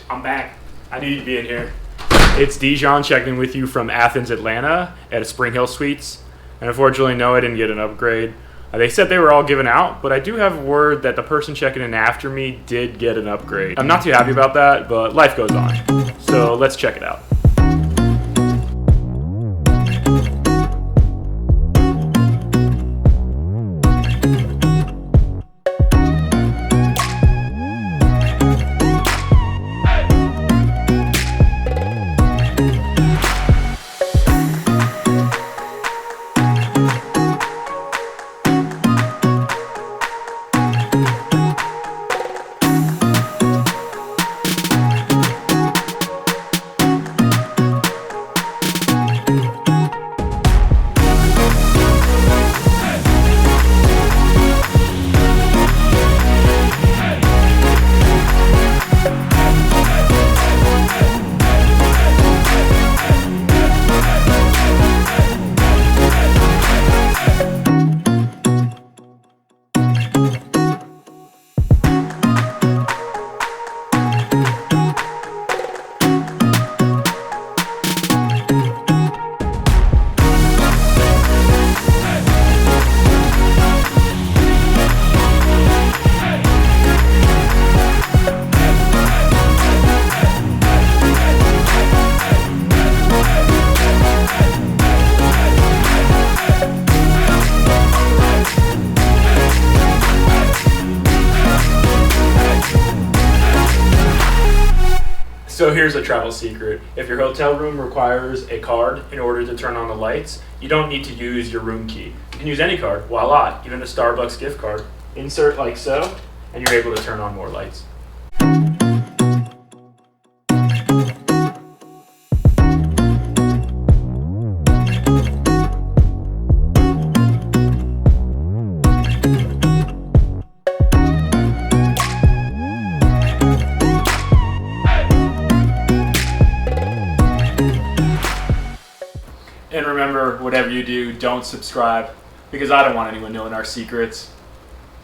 I'm back. I knew you'd be in here. It's Dijon checking with you from Athens, Atlanta at Spring Hill Suites. And unfortunately, no, I didn't get an upgrade. They said they were all given out, but I do have word that the person checking in after me did get an upgrade. I'm not too happy about that, but life goes on. So let's check it out. So here's a travel secret. If your hotel room requires a card in order to turn on the lights, you don't need to use your room key. You can use any card, voila, even a Starbucks gift card. Insert like so, and you're able to turn on more lights. And remember, whatever you do, don't subscribe, because I don't want anyone knowing our secrets.